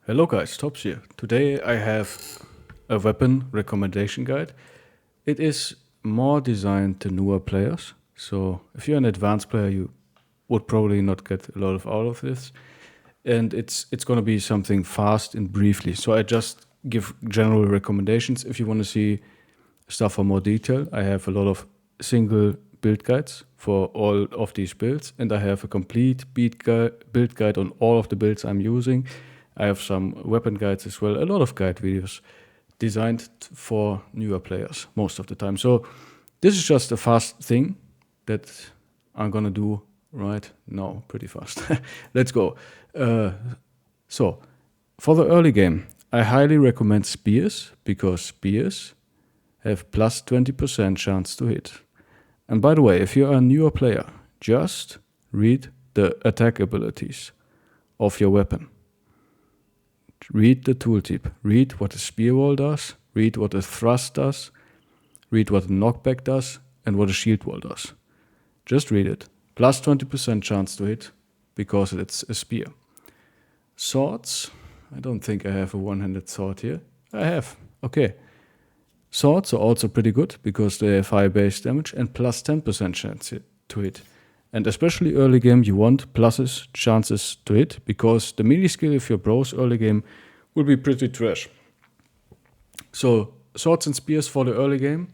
Hello guys, Tops here. Today I have a weapon recommendation guide. It is more designed to newer players. So if you're an advanced player, you would probably not get a lot of out of this. And it's gonna be something fast and briefly. So I just give general recommendations. If you want to see stuff for more detail, I have a lot of single build guides for all of these builds, and I have a complete build guide on all of the builds I'm using. I have some weapon guides as well, a lot of guide videos designed for newer players most of the time. So this is just a fast thing that I'm gonna do right now, pretty fast. Let's go. So for the early game, I highly recommend spears because spears have plus 20% chance to hit. And by the way, if you're a newer player, just read the attack abilities of your weapon. Read the tooltip. Read what the spear wall does. Read what the thrust does. Read what the knockback does and what the shield wall does. Just read it. Plus 20% chance to hit because it's a spear. Swords. I don't think I have a one-handed sword here. I have. Okay. Swords are also pretty good because they have high base damage and plus 10% chance to hit. And especially early game, you want pluses, chances to hit, because the melee skill, if you're bros early game, will be pretty trash. So swords and spears for the early game.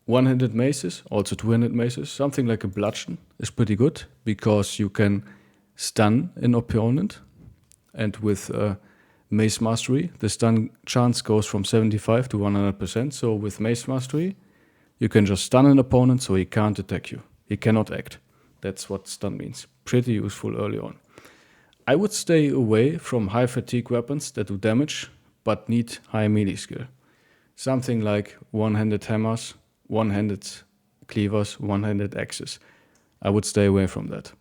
One-handed maces, also two-handed maces, something like a bludgeon is pretty good because you can stun an opponent. And with Mace Mastery, the stun chance goes from 75 to 100%. So with Mace Mastery, you can just stun an opponent so he can't attack you. He cannot act. That's what stun means. Pretty useful early on. I would stay away from high fatigue weapons that do damage but need high melee skill. Something like one-handed hammers, one-handed cleavers, one-handed axes. I would stay away from that.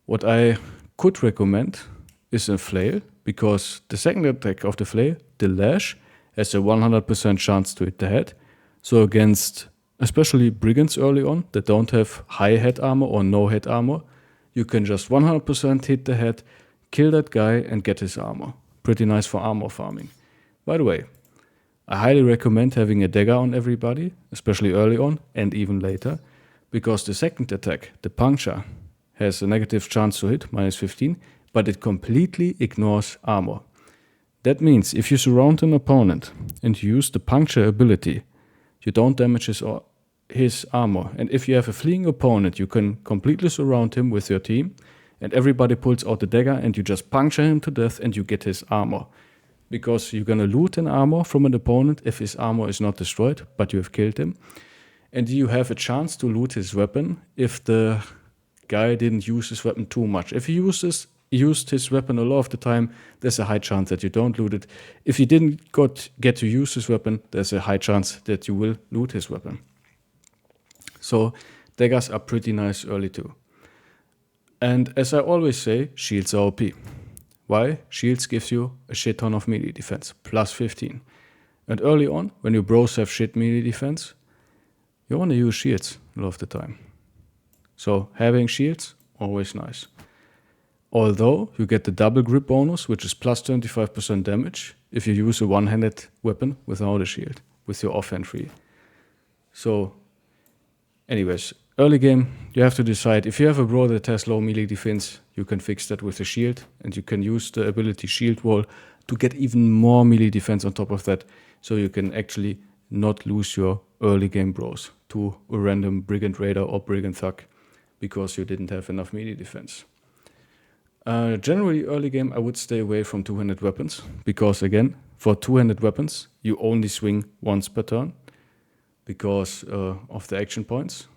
What I could recommend is a flail, because the second attack of the flail, the lash, has a 100% chance to hit the head. So against especially brigands early on that don't have high head armor or no head armor, you can just 100% hit the head, kill that guy and get his armor. Pretty nice for armor farming. By the way, I highly recommend having a dagger on everybody, especially early on and even later, because the second attack, the puncture, has a negative chance to hit, minus 15, but it completely ignores armor. That means if you surround an opponent and you use the puncture ability, you don't damage his armor. And if you have a fleeing opponent, you can completely surround him with your team, and everybody pulls out the dagger and you just puncture him to death and you get his armor. Because you're gonna loot an armor from an opponent if his armor is not destroyed, but you have killed him. And you have a chance to loot his weapon if the guy didn't use his weapon too much. If he used his weapon a lot of the time, there's a high chance that you don't loot it. If he didn't get to use his weapon, there's a high chance that you will loot his weapon. So daggers are pretty nice early too. And as I always say, shields are OP. Why? Shields gives you a shit ton of melee defense, plus 15. And early on, when your bros have shit melee defense, you want to use shields a lot of the time. So having shields, always nice. Although you get the double grip bonus, which is plus 25% damage if you use a one-handed weapon without a shield, with your offhand free. So anyways, early game, you have to decide. If you have a bro that has low melee defense, you can fix that with a shield, and you can use the ability Shield Wall to get even more melee defense on top of that, so you can actually not lose your early game bros to a random Brigand Raider or Brigand Thug because you didn't have enough melee defense. Generally, early game, I would stay away from two-handed weapons because, again, for two-handed weapons, you only swing once per turn because of the action points.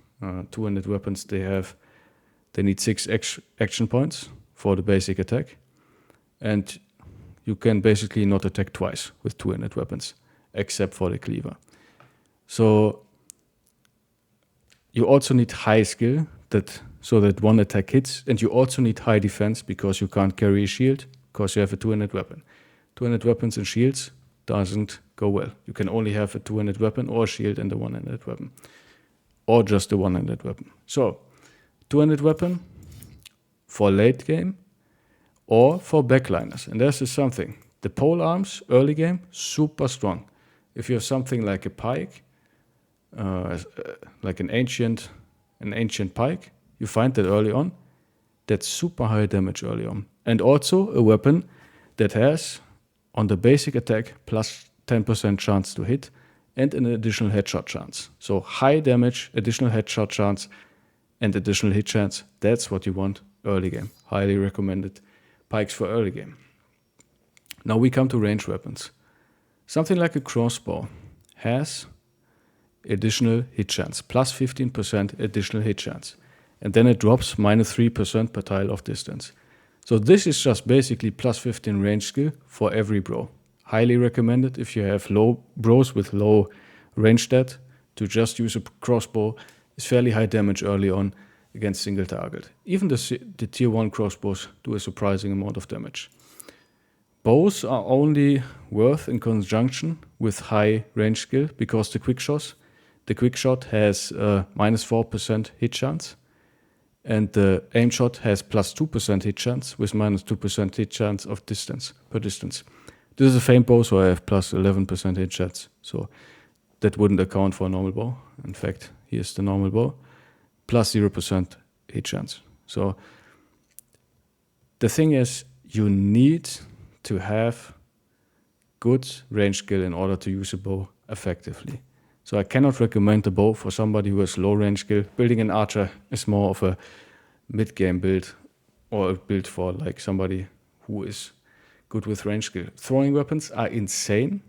Two-handed weapons, they need 6 action points for the basic attack, and you can basically not attack twice with two-handed weapons, except for the cleaver. So you also need high skill so that one attack hits, and you also need high defense because you can't carry a shield because you have a two-handed weapon. Two-handed weapons and shields doesn't go well. You can only have a two-handed weapon or a shield and a one-handed weapon, or just a one-handed weapon. So two-handed weapon for late game, or for backliners. And this is something. The pole arms, early game, super strong. If you have something like a pike, like an ancient pike, you find that early on, that's super high damage early on. And also a weapon that has, on the basic attack, plus 10% chance to hit, and an additional headshot chance. So high damage, additional headshot chance, and additional hit chance. That's what you want early game. Highly recommended pikes for early game. Now we come to range weapons. Something like a crossbow has additional hit chance, plus 15% additional hit chance. And then it drops minus 3% per tile of distance. So this is just basically plus 15 range skill for every bro. Highly recommended if you have low bros with low range stat to just use a crossbow. Is fairly high damage early on against single target. Even the tier 1 crossbows do a surprising amount of damage. Bows are only worth in conjunction with high range skill because the quick shot has minus 4% hit chance, and the aim shot has plus 2% hit chance with minus 2% hit chance of distance. This is a faint bow, so I have plus 11% hit chance. So that wouldn't account for a normal bow. In fact, here's the normal bow, plus 0% hit chance. So the thing is, you need to have good range skill in order to use a bow effectively. So I cannot recommend the bow for somebody who has low range skill. Building an archer is more of a mid-game build, or a build for like somebody who is good with range skill. Throwing weapons are insane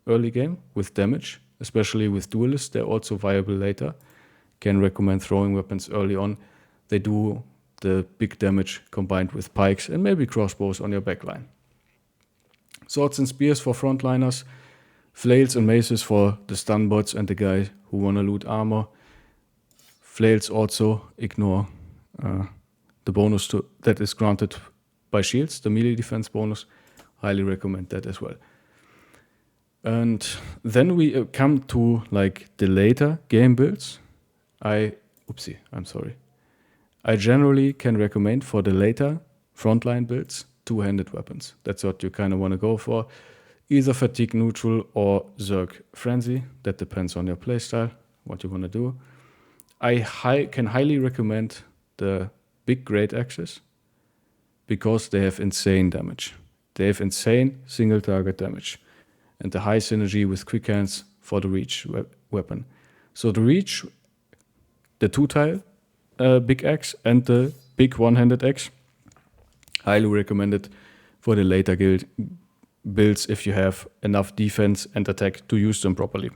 early game with damage, especially with duelists. They're also viable later. Can recommend throwing weapons early on. They do the big damage combined with pikes and maybe crossbows on your backline. Swords and spears for frontliners. Flails and maces for the stun bots and the guy who wanna loot armor. Flails also ignore the bonus that is granted by shields, the melee defense bonus. Highly recommend that as well. And then we come to like the later game builds. I generally can recommend for the later frontline builds two-handed weapons. That's what you kind of want to go for. Either fatigue neutral or Zerg frenzy. That depends on your playstyle, what you want to do. I can highly recommend the big great axes because they have insane damage. They have insane single target damage and the high synergy with quick hands for the reach weapon. So the reach, the two-tile big axe and the big one-handed axe, highly recommended for the later builds if you have enough defense and attack to use them properly.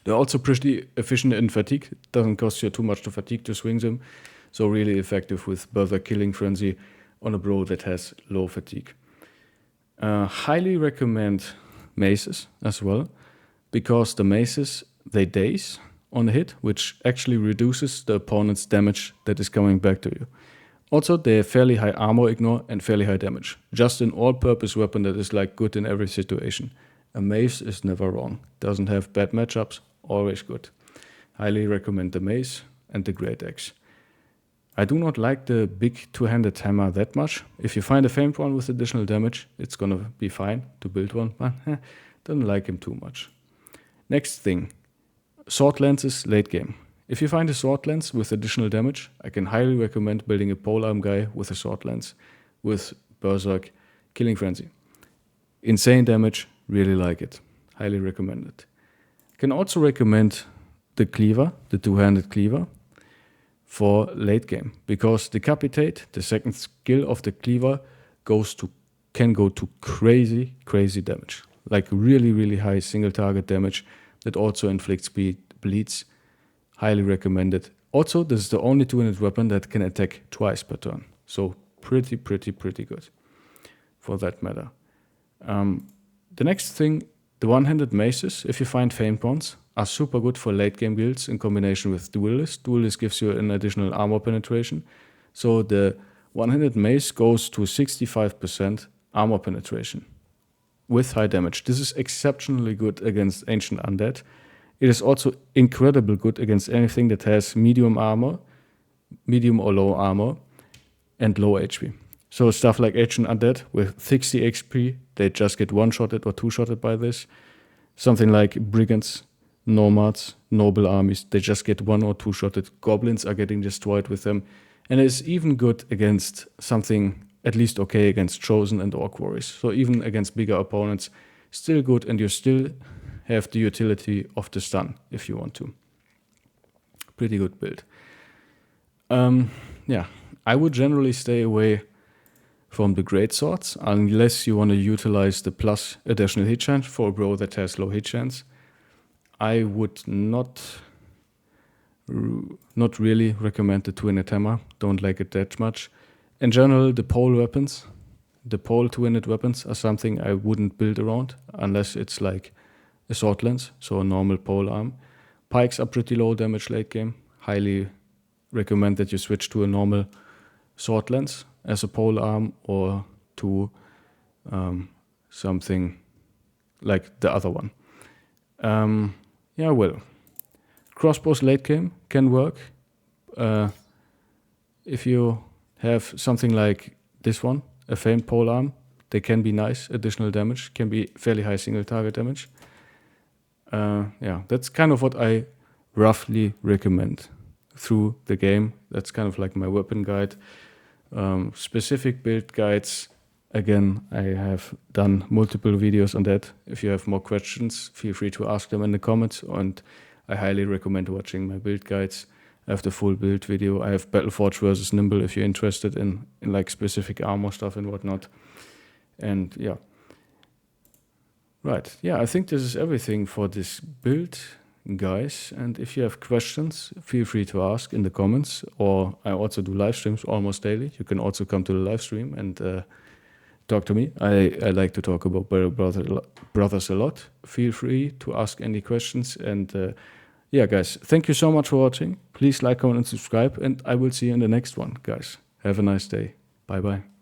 They're also pretty efficient in fatigue. It doesn't cost you too much to fatigue to swing them. So really effective with Berserk Killing Frenzy on a bro that has low fatigue. Highly recommend maces as well, because the maces, they daze on a hit, which actually reduces the opponent's damage that is coming back to you. Also, they have fairly high armor ignore and fairly high damage. Just an all-purpose weapon that is like good in every situation. A mace is never wrong. Doesn't have bad matchups, always good. Highly recommend the mace and the great axe. I do not like the big two-handed hammer that much. If you find a famed one with additional damage, it's gonna be fine to build one, but don't like him too much. Next thing, sword lances late game. If you find a sword lance with additional damage, I can highly recommend building a polearm guy with a sword lance with Berserk Killing Frenzy. Insane damage, really like it. Highly recommend it. I can also recommend the cleaver, the two-handed cleaver, for late game, because Decapitate, the second skill of the cleaver, can go to crazy damage. Like really high single target damage that also inflicts bleeds. Highly recommended. Also, this is the only two-handed weapon that can attack twice per turn. So pretty good for that matter. The next thing, the one-handed maces, if you find famed ones, are super good for late game builds in combination with Duelist. Duelist gives you an additional armor penetration. So the one-handed mace goes to 65% armor penetration with high damage. This is exceptionally good against Ancient Undead. It is also incredibly good against anything that has medium armor, medium or low armor, and low HP. So stuff like Ancient Undead with 60 XP, they just get one-shotted or two-shotted by this. Something like Brigands, Nomads, Noble Armies, they just get one or two-shotted. Goblins are getting destroyed with them. And it's even good against something at least okay against Chosen and Orc Warriors. So even against bigger opponents, still good, and you still have the utility of the stun if you want to. Pretty good build. Yeah, I would generally stay away from the great swords unless you want to utilize the plus additional hit chance for a bro that has low hit chance. I would not really recommend the two-handed hammer. Don't like it that much. In general, the pole weapons, the pole two-handed weapons are something I wouldn't build around unless it's like a sword lance, so a normal pole arm. Pikes are pretty low damage late game. Highly recommend that you switch to a normal sword lance as a pole arm, or to something like the other one. Yeah, well, crossbows late game can work. If you have something like this one, a famed pole arm, they can be nice additional damage, can be fairly high single target damage. Yeah, that's kind of what I roughly recommend through the game. That's kind of like my weapon guide. Specific build guides, again, I have done multiple videos on that. If you have more questions, feel free to ask them in the comments, and I highly recommend watching my build guides. I have the full build video. I have Battleforge versus Nimble if you're interested in like specific armor stuff and whatnot. And yeah. Right, yeah, I think this is everything for this build, guys. And if you have questions, feel free to ask in the comments. Or I also do live streams almost daily. You can also come to the live stream and talk to me. I like to talk about Battle Brothers a lot. Feel free to ask any questions. And yeah, guys, thank you so much for watching. Please like, comment, and subscribe. And I will see you in the next one, guys. Have a nice day. Bye-bye.